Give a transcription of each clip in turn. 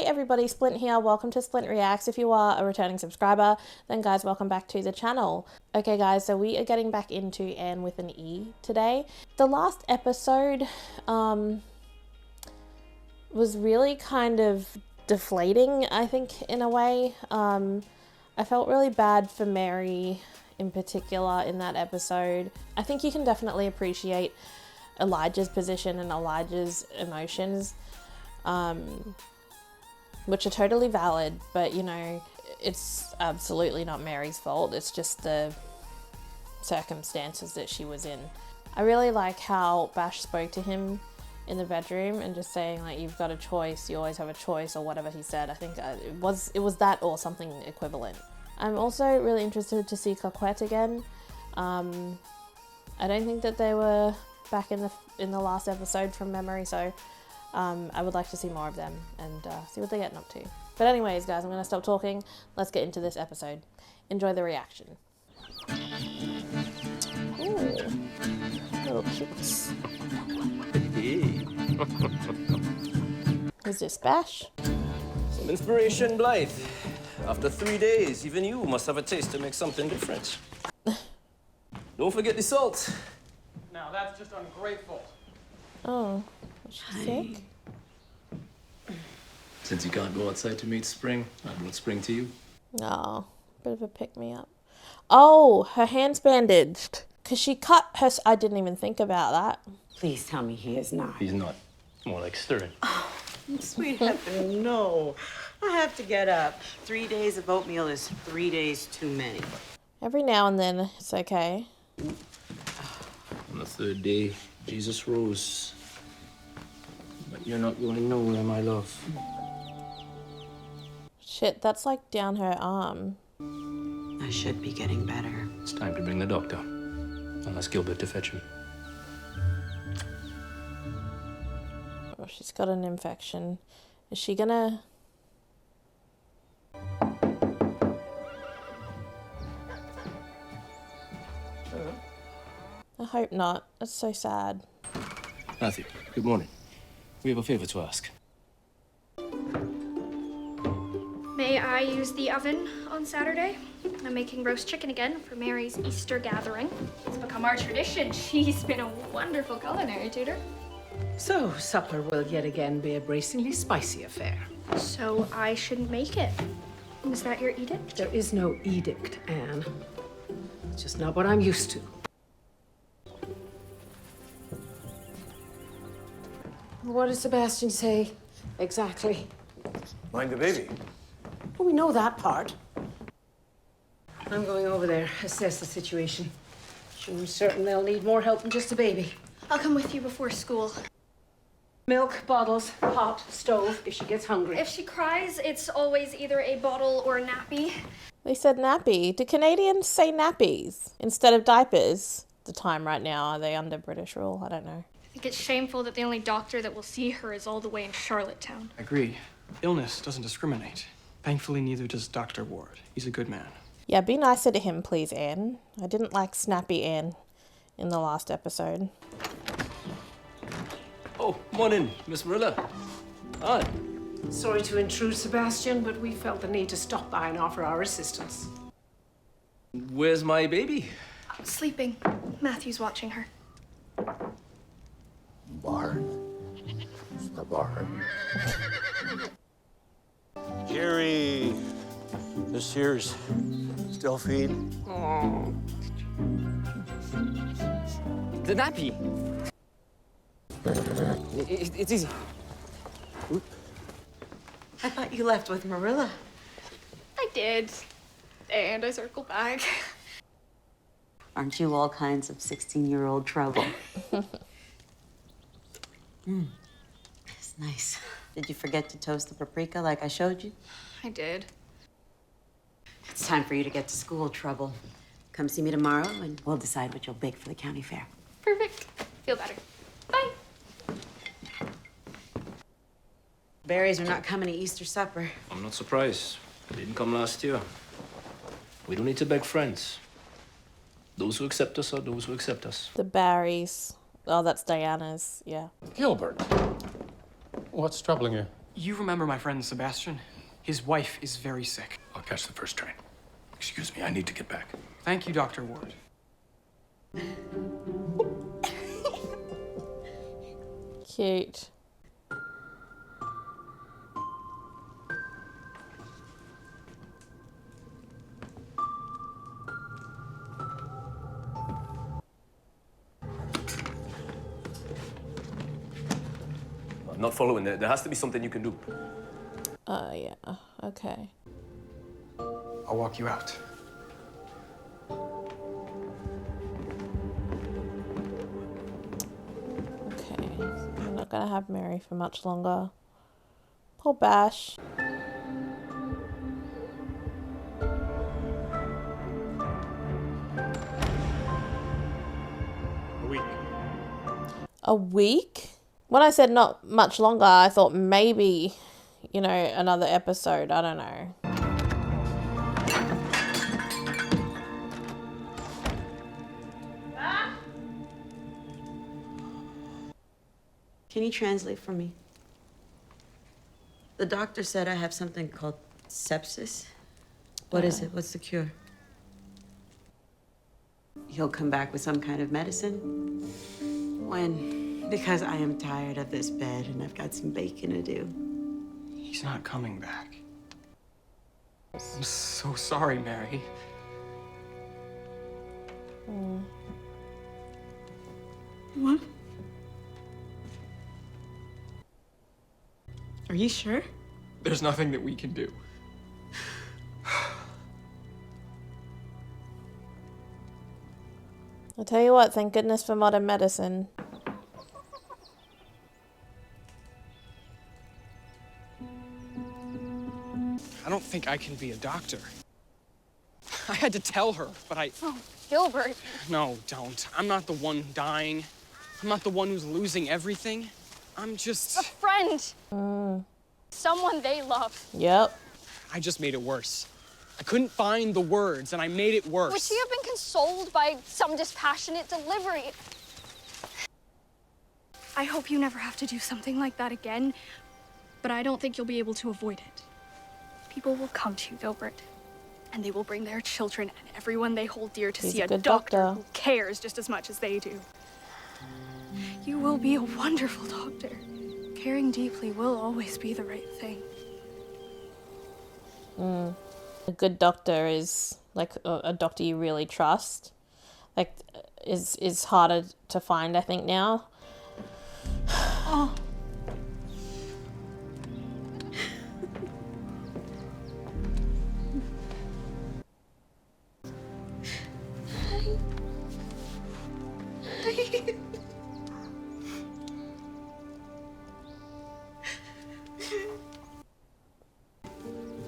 everybody, Splint here. Welcome to Splint Reacts. If you are a returning subscriber, then guys, welcome back to the channel. Okay guys, so we are getting back into Anne with an E today. The last episode was really kind of deflating, I think, in a way. I felt really bad for Mary in particular in that episode. I think you can definitely appreciate Elijah's position and Elijah's emotions, which are totally valid, but you know, it's absolutely not Mary's fault. It's just the circumstances that she was in. I really like how Bash spoke to him in the bedroom and just saying like, you've got a choice, you always have a choice, or whatever he said. I think it was that or something equivalent. I'm also really interested to see Coquette again. I don't think that they were back in the last episode from memory, so I would like to see more of them and see what they're getting up to. But anyways, guys, I'm going to stop talking. Let's get into this episode. Enjoy the reaction. Ooh, little cheeks. Hey. Is this Bash? Some inspiration, Blythe. After 3 days, even you must have a taste to make something different. Don't forget the salt. Now that's just ungrateful. Oh, was she sick? Since you can't go outside to meet Spring, I brought Spring to you. Oh, bit of a pick-me-up. Oh, her hand's bandaged. Because she cut her... I didn't even think about that. Please tell me he is not. He's not. More like stirring. Oh, sweet heaven, no. I have to get up. 3 days of oatmeal is 3 days too many. Every now and then, it's okay. On the third day, Jesus rose. But you're not going nowhere, my love. Shit, that's like down her arm. I should be getting better. It's time to bring the doctor. I'll ask Gilbert to fetch him. Oh, she's got an infection. Is she gonna... I hope not. That's so sad. Matthew, good morning. We have a favor to ask. May I use the oven on Saturday? I'm making roast chicken again for Mary's Easter gathering. It's become our tradition. She's been a wonderful culinary tutor. So, supper will yet again be a bracingly spicy affair. So I shouldn't make it. Is that your edict? There is no edict, Anne. It's just not what I'm used to. What does Sebastian say exactly? Mind the baby. Well, we know that part. I'm going over there, assess the situation. I'm certain they'll need more help than just a baby. I'll come with you before school. Milk, bottles, hot, stove, if she gets hungry. If she cries, it's always either a bottle or a nappy. They said nappy. Do Canadians say nappies instead of diapers? The time right now, are they under British rule? I don't know. I think it's shameful that the only doctor that will see her is all the way in Charlottetown. I agree. Illness doesn't discriminate. Thankfully, neither does Dr. Ward. He's a good man. Yeah, be nicer to him, please, Anne. I didn't like snappy Anne in the last episode. Oh, morning, Miss Marilla. Hi. Sorry to intrude, Sebastian, but we felt the need to stop by and offer our assistance. Where's my baby? Sleeping. Matthew's watching her. Barn. It's the barn. Jerry, this here's still feeding. Oh. The nappy. It's easy. Oop. I thought you left with Marilla. I did. And I circled back. Aren't you all kinds of 16-year-old trouble? It's nice. Did you forget to toast the paprika like I showed you? I did. It's time for you to get to school, Trouble. Come see me tomorrow and we'll decide what you'll bake for the county fair. Perfect. Feel better. Bye. Berries are not coming to Easter supper. I'm not surprised. They didn't come last year. We don't need to beg friends. Those who accept us are those who accept us. The Barrys. Oh, that's Diana's, yeah. Gilbert, what's troubling you? You remember my friend Sebastian? His wife is very sick. I'll catch the first train. Excuse me, I need to get back. Thank you, Dr. Ward. Cute. I'm not following. There has to be something you can do. Yeah, okay. I'll walk you out. Okay, I'm not gonna have Mary for much longer. Poor Bash. A week. A week? When I said not much longer, I thought maybe, you know, another episode. I don't know. Can you translate for me? The doctor said I have something called sepsis. What is it? What's the cure? He'll come back with some kind of medicine? When? Because I am tired of this bed and I've got some baking to do. He's not coming back. I'm so sorry, Mary. What? Are you sure? There's nothing that we can do. I'll tell you what, thank goodness for modern medicine. I don't think I can be a doctor. I had to tell her, but I... Oh, Gilbert. No, don't. I'm not the one dying. I'm not the one who's losing everything. I'm A just... friend. Someone they love. Yep. I just made it worse. I couldn't find the words, and I made it worse. Would she have been consoled by some dispassionate delivery? I hope you never have to do something like that again, but I don't think you'll be able to avoid it. People will come to you, Gilbert, and they will bring their children and everyone they hold dear to He's see a a good doctor doctor. who cares just as much as they do. You will be a wonderful doctor. Caring deeply will always be the right thing. A good doctor is like a doctor you really trust. Like is harder to find, I think, now. Oh.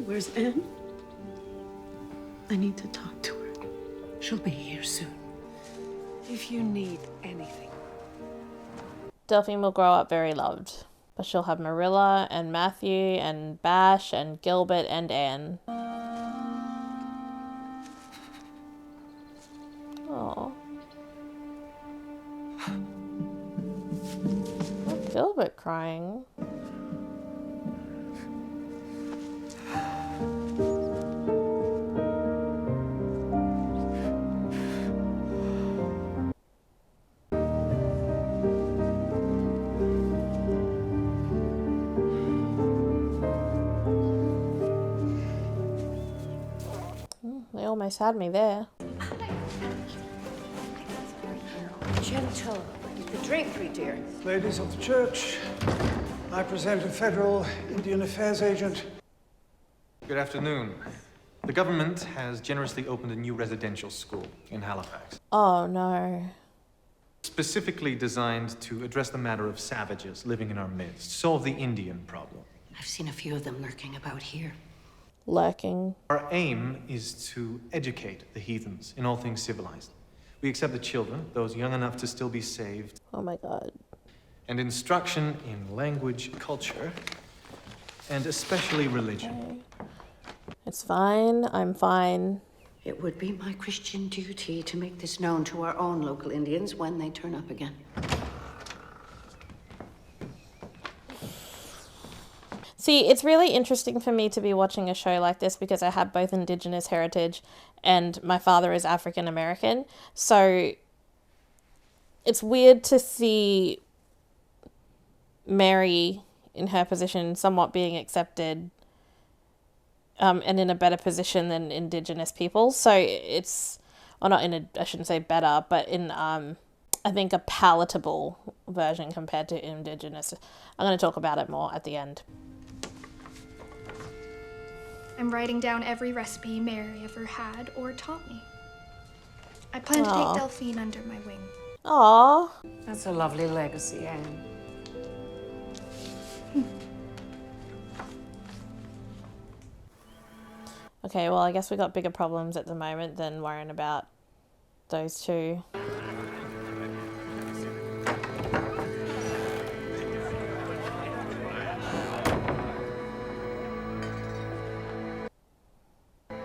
Where's Anne? I need to talk to her. She'll be here soon. If you need anything. Delphine will grow up very loved. But she'll have Marilla and Matthew and Bash and Gilbert and Anne. Oh. Gilbert crying. They almost had me there. Gentle. The drapery, dear. Ladies of the church, I present a federal Indian Affairs agent. Good afternoon. The government has generously opened a new residential school in Halifax, Oh no. specifically designed to address the matter of savages living in our midst, solve the Indian problem. I've seen a few of them lurking about here. Lurking. Our aim is to educate the heathens in all things civilized. We accept the children, those young enough to still be saved, Oh my god. and instruction in language, culture, and especially religion. It's fine. I'm fine. It would be my Christian duty to make this known to our own local Indians when they turn up See, it's really interesting for me to be watching a show like this because I have both Indigenous heritage and my father is African American. So it's weird to see Mary in her position somewhat being accepted and in a better position than Indigenous people. So it's, or not in a, I shouldn't say better, but in, I think, a palatable version compared to Indigenous. I'm going to talk about it more at the end. I'm writing down every recipe Mary ever had or taught me. I plan to take Delphine under my wing. Aww. That's a lovely legacy, Anne. Okay, well, I guess we got bigger problems at the moment than worrying about those two.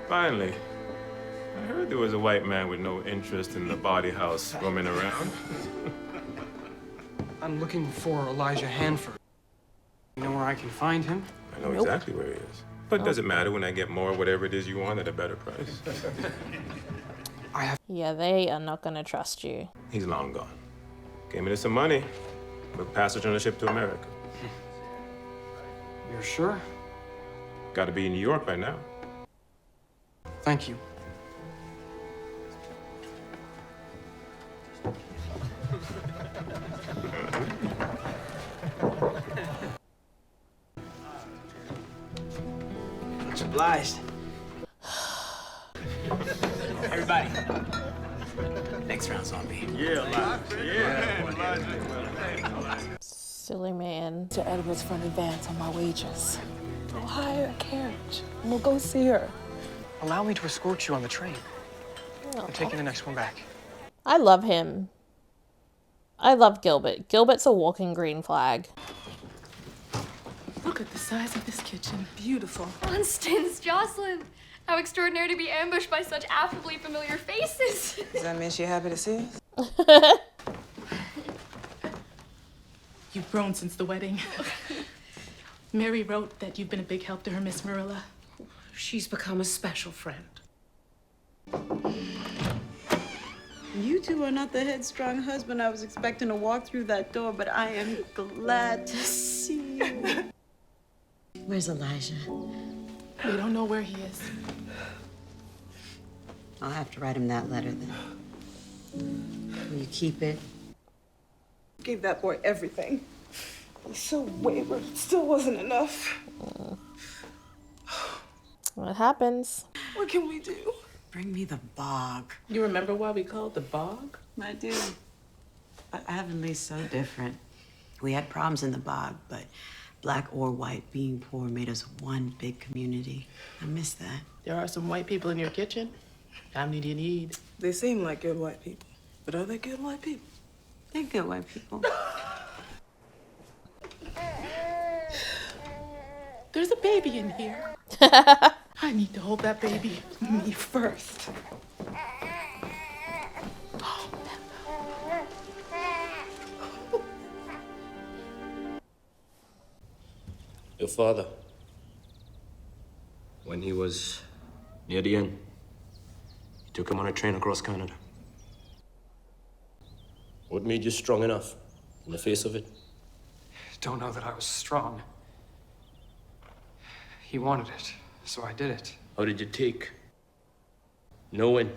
Finally. I heard there was a white man with no interest in the body house roaming around. I'm looking for Elijah Hanford. You know where I can find him? I know exactly where he is. But does it matter when I get more whatever it is you want at a better price? Yeah, they are not going to trust you. He's long gone. Gave me some money. Booked passage on a ship to America. You're sure? Got to be in New York by now. Thank you. Much obliged. Everybody. Next round's on me. Yeah, Silly man. To Edwards for an advance on my wages. Go hire a carriage and we'll go see her. Allow me to escort you on the train. I'm taking the next one back. I love him. I love Gilbert. Gilbert's a walking green flag. Look at the size of this kitchen. Beautiful. Constance, Jocelyn, how extraordinary to be ambushed by such affably familiar faces. Does that mean she's happy to see us? You've grown since the wedding. Mary wrote that you've been a big help to her, Miss Marilla. She's become a special friend. You two are not the headstrong husband I was expecting to walk through that door, but I am glad to see you. Where's Elijah? We don't know where he is. I'll have to write him that letter then. Will you keep it? Gave that boy everything. He's so wayward. It still wasn't enough. What happens? What can we do? Bring me the bog. You remember why we called it the bog? I do. But Avonlea's so different. We had problems in the bog, but black or white, being poor made us one big community. I miss that. There are some white people in your kitchen. How many do you need? They seem like good white people. But are they good white people? They're good white people. There's a baby in here. I need to hold that baby. Me first. Your father, when he was near the end, he took him on a train across Canada. What made you strong enough in the face of it? Don't know that I was strong. He wanted it, so I did it. How did you take knowing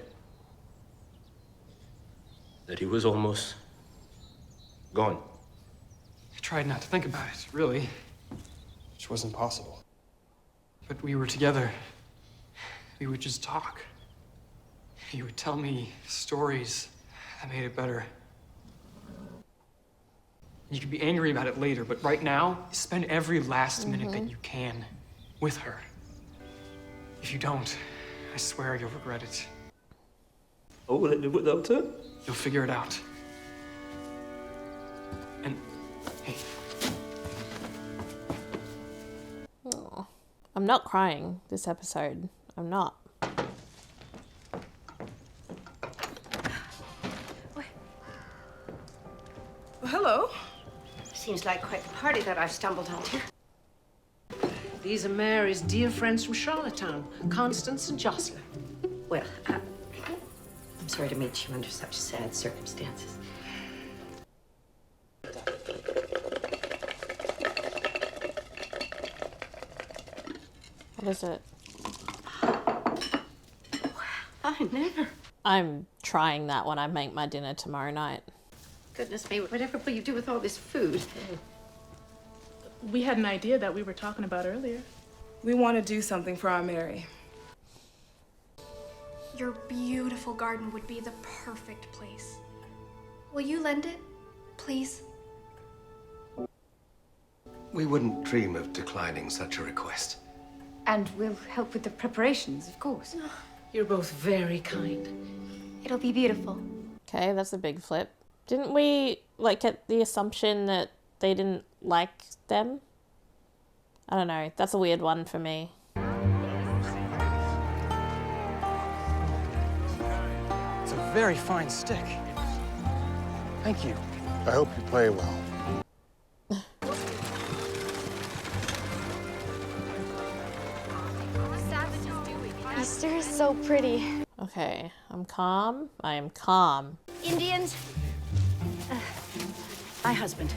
that he was almost gone? I tried not to think about it, really. Which wasn't possible. But we were together. We would just talk. He would tell me stories that made it better. You could be angry about it later, but right now, spend every last minute that you can with her. If you don't, I swear you'll regret it. Oh, will it live without her? You'll figure it out. And, hey, I'm not crying this episode. I'm not. Well, hello. Seems like quite the party that I've stumbled onto. These are Mary's dear friends from Charlottetown, Constance and Jocelyn. Well, I'm sorry to meet you under such sad circumstances. What is it? I never. I'm trying that when I make my dinner tomorrow night. Goodness me, whatever will you do with all this food? We had an idea that we were talking about earlier. We want to do something for our Mary. Your beautiful garden would be the perfect place. Will you lend it, please? We wouldn't dream of declining such a request. And we'll help with the preparations, of course. You're both very kind. It'll be beautiful. Okay, that's a big flip. Didn't we, like, get the assumption that they didn't like them? I don't know. That's a weird one for me. It's a very fine stick. Thank you. I hope you play well. Easter is so pretty. Okay, I'm calm. I am calm. Indians. My husband,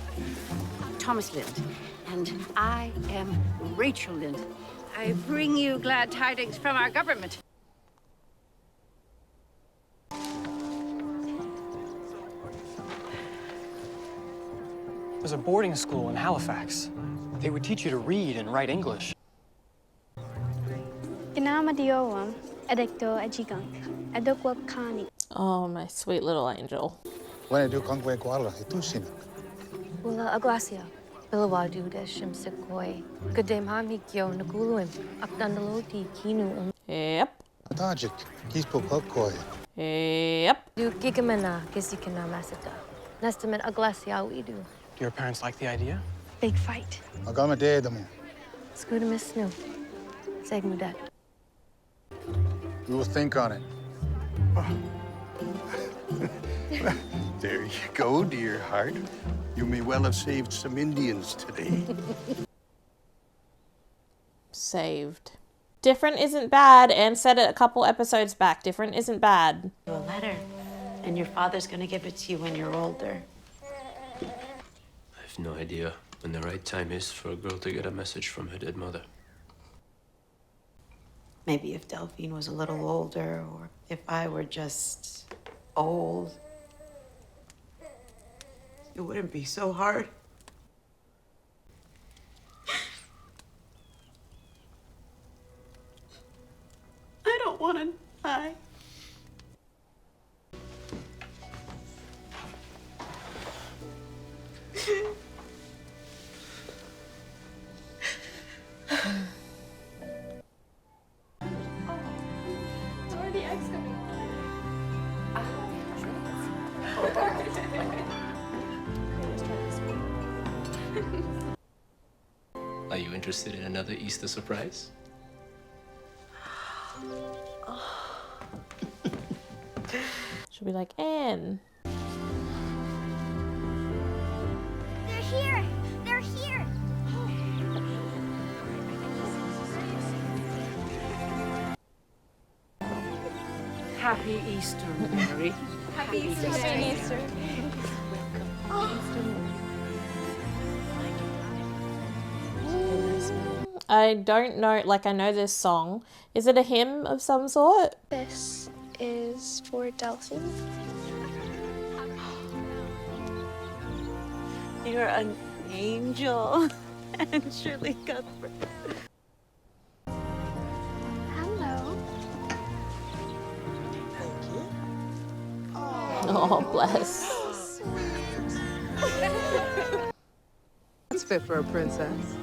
Thomas Lind, and I am Rachel Lind. I bring you glad tidings from our government. There's a boarding school in Halifax. They would teach you to read and write English. Oh, my sweet little angel. When I do kongwe kwala, itu sina. Ula aglasia, bilawadu de shimsikoi, Kademami kyo naguluim, Akdandaloti kinu. Yep. Tajik, kispo kokoi. Yep. Du gigamena gisikana masata. Nestaman aglasia we do. Do your parents like the idea? Big fight. Agama de damo. Scudamus snu. Segmudet. We will think on it. There you go, dear heart. You may well have saved some Indians today. Saved. Different isn't bad. Anne said it a couple episodes back. Different isn't bad. A letter, and your father's gonna give it to you when you're older. I have no idea when the right time is for a girl to get a message from her dead mother. Maybe if Delphine was a little older, or if I were just old, it wouldn't be so hard. I don't want to die. Are you interested in another Easter surprise? She'll be like, Anne. They're here! They're here! Happy Easter, Mary. Happy Easter. Happy Easter. I don't know, like, I know this song. Is it a hymn of some sort? This is for Delphine. You're an angel. And Shirley Cuthbert. Hello. Oh, bless. That's fit for a princess.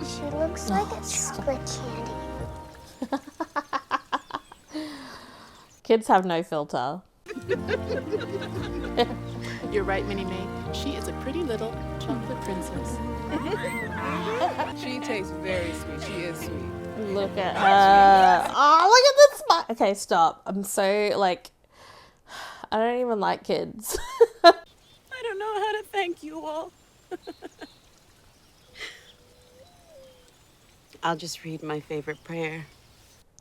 She looks like a chocolate candy. Kids have no filter. You're right, Minnie Mae. She is a pretty little chocolate princess. She tastes very sweet. She is sweet. Look at her. Oh, look at this smile. Okay, stop. I'm so, like, I don't even like kids. I don't know how to thank you all. I'll just read my favorite prayer.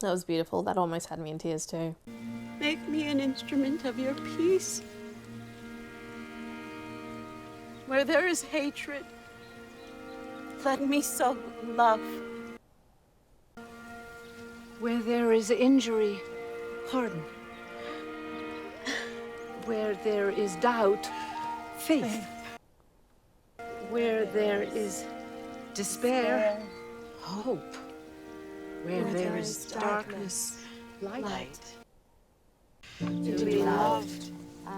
That was beautiful. That almost had me in tears too. Make me an instrument of your peace. Where there is hatred, let me sow love. Where there is injury, pardon. Where there is doubt, faith. Where there is despair, hope. Where there is darkness, light. To be loved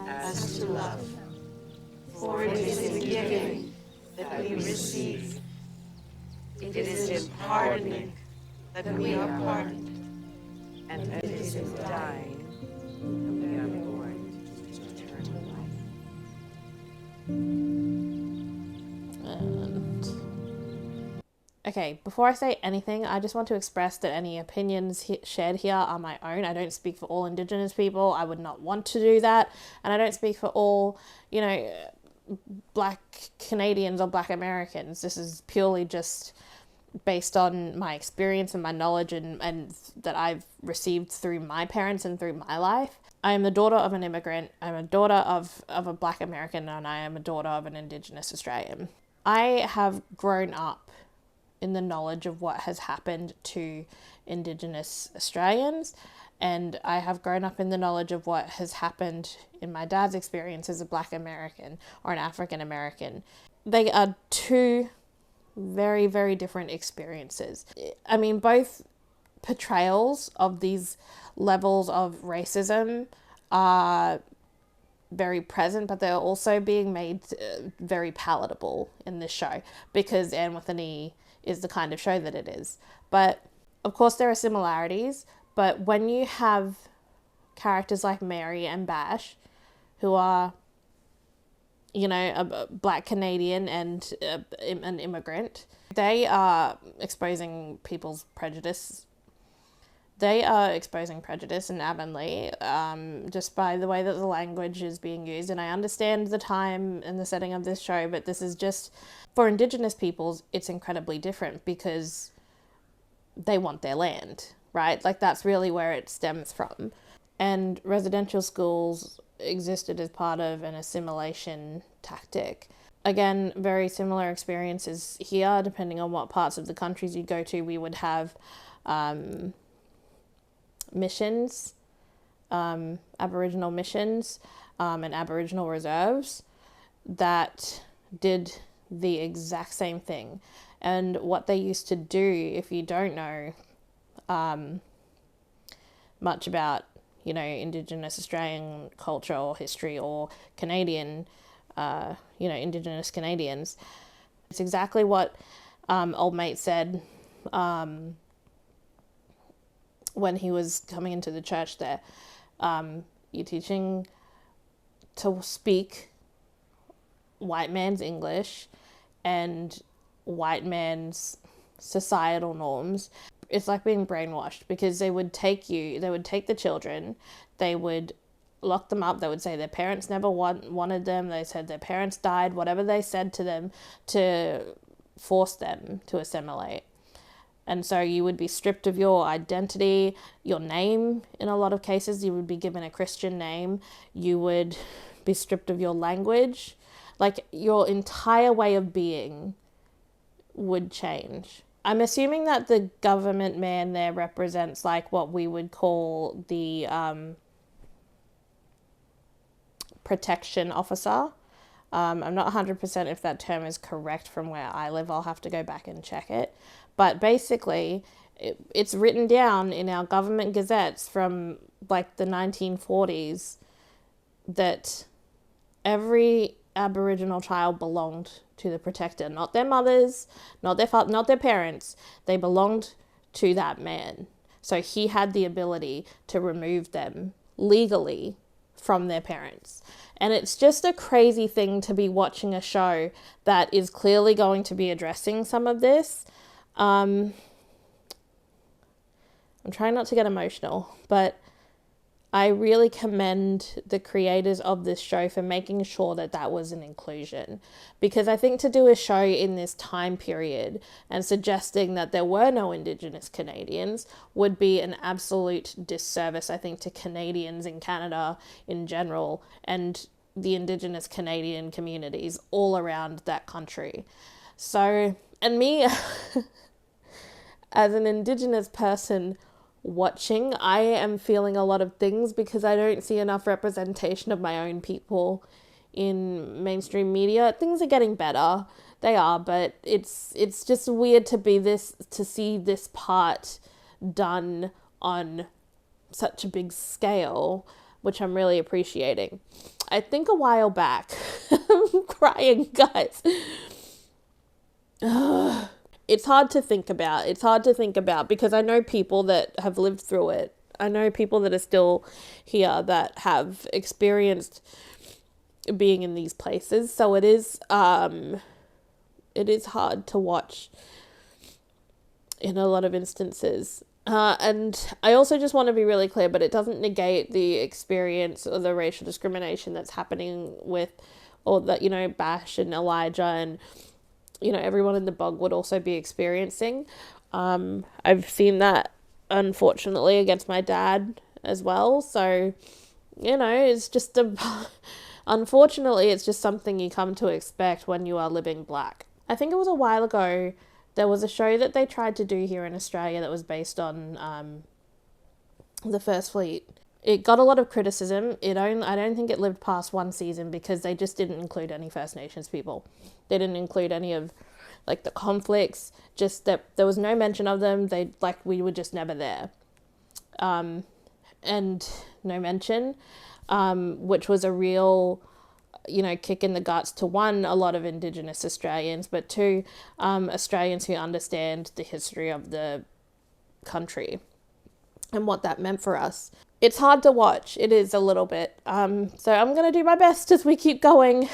as to love. For it is in giving that we receive. It is in pardoning that we are pardoned. And it is in dying that we are born to eternal life. Okay, before I say anything, I just want to express that any opinions shared here are my own. I don't speak for all Indigenous people. I would not want to do that. And I don't speak for all, you know, Black Canadians or Black Americans. This is purely just based on my experience and my knowledge and that I've received through my parents and through my life. I am the daughter of an immigrant. I'm a daughter of a Black American, and I am a daughter of an Indigenous Australian. I have grown up in the knowledge of what has happened to Indigenous Australians, and I have grown up in the knowledge of what has happened in my dad's experience as a Black American or an African American. They are two very, very different experiences. I mean, both portrayals of these levels of racism are very present, but they're also being made very palatable in this show because Anne with an E is the kind of show that it is. But of course there are similarities, but when you have characters like Mary and Bash, who are, you know, a Black Canadian and an immigrant, they are exposing people's prejudice. They are exposing prejudice in Avonlea just by the way that the language is being used. And I understand the time and the setting of this show, but this is just, for Indigenous peoples, it's incredibly different because they want their land, right? Like that's really where it stems from. And residential schools existed as part of an assimilation tactic. Again, very similar experiences here, depending on what parts of the countries you go to. We would have missions, Aboriginal missions, and Aboriginal reserves that did the exact same thing. And what they used to do, if you don't know much about, you know, Indigenous Australian culture or history or Canadian, you know, Indigenous Canadians, it's exactly what old mate said when he was coming into the church there. You're teaching to speak white man's English and white man's societal norms. It's like being brainwashed because they would take the children, they would lock them up, they would say their parents never wanted them, they said their parents died, whatever they said to them to force them to assimilate. And so you would be stripped of your identity, your name. In a lot of cases, you would be given a Christian name. You would be stripped of your language. Like, your entire way of being would change. I'm assuming that the government man there represents, like, what we would call the protection officer. I'm not 100% if that term is correct from where I live. I'll have to go back and check it. But basically, it's written down in our government gazettes from like the 1940s that every Aboriginal child belonged to the protector, not their mothers, not their parents. They belonged to that man. So he had the ability to remove them legally from their parents. And it's just a crazy thing to be watching a show that is clearly going to be addressing some of this. I'm trying not to get emotional, but I really commend the creators of this show for making sure that that was an inclusion, because I think to do a show in this time period and suggesting that there were no Indigenous Canadians would be an absolute disservice, I think, to Canadians in Canada in general and the Indigenous Canadian communities all around that country. So, and me as an Indigenous person watching, I am feeling a lot of things because I don't see enough representation of my own people in mainstream media. Things are getting better, they are, but it's just weird to see this part done on such a big scale, which I'm really appreciating. I think a while back, I'm crying, guys. It's hard to think about. It's hard to think about because I know people that have lived through it. I know people that are still here that have experienced being in these places. So it is hard to watch in a lot of instances. And I also just want to be really clear, but it doesn't negate the experience or the racial discrimination that's happening with, or that, you know, Bash and Elijah and, you know, everyone in the bog would also be experiencing. I've seen that, unfortunately, against my dad as well. So, you know, it's just unfortunately, it's just something you come to expect when you are living black. I think it was a while ago, there was a show that they tried to do here in Australia that was based on the First Fleet. It got a lot of criticism. I don't think it lived past one season because they just didn't include any First Nations people. They didn't include any of, like, the conflicts, just that there was no mention of them. We were just never there. And no mention, which was a real, you know, kick in the guts to, one, a lot of Indigenous Australians, but two, Australians who understand the history of the country and what that meant for us. It's hard to watch. It is a little bit. So I'm going to do my best as we keep going.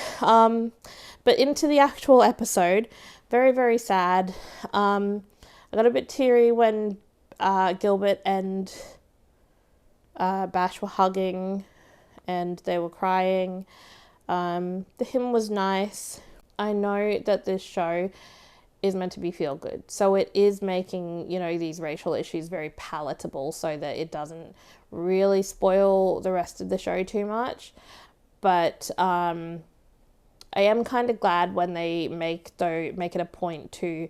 But into the actual episode, very, very sad. I got a bit teary when Gilbert and Bash were hugging and they were crying. The hymn was nice. I know that this show is meant to be feel good. So it is making, you know, these racial issues very palatable so that it doesn't really spoil the rest of the show too much. But I am kind of glad when they make it a point to, you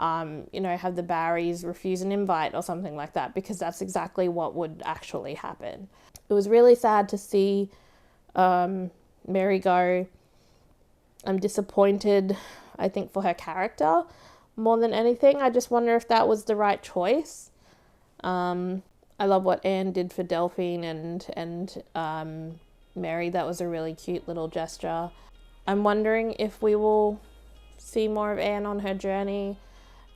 know, have the Barrys refuse an invite or something like that, because that's exactly what would actually happen. It was really sad to see Mary go. I'm disappointed, I think, for her character more than anything. I just wonder if that was the right choice. I love what Anne did for Delphine and Mary. That was a really cute little gesture. I'm wondering if we will see more of Anne on her journey.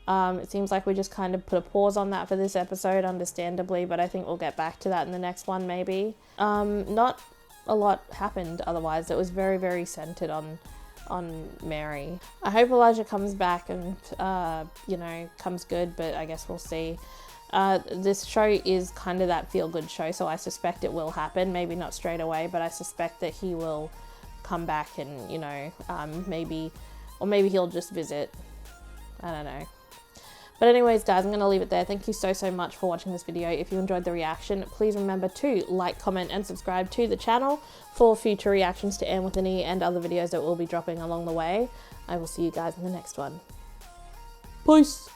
It seems like we just kind of put a pause on that for this episode, understandably, but I think we'll get back to that in the next one, maybe. Not a lot happened otherwise. It was very, very centered on Mary. I hope Elijah comes back and, you know, comes good, but I guess we'll see. This show is kind of that feel-good show, so I suspect it will happen. Maybe not straight away, but I suspect that he will come back and, you know, maybe he'll just visit. I don't know. But anyways, guys, I'm going to leave it there. Thank you so much for watching this video. If you enjoyed the reaction, please remember to like, comment, and subscribe to the channel for future reactions to Anne with an E and other videos that we'll be dropping along the way. I will see you guys in the next one. Peace!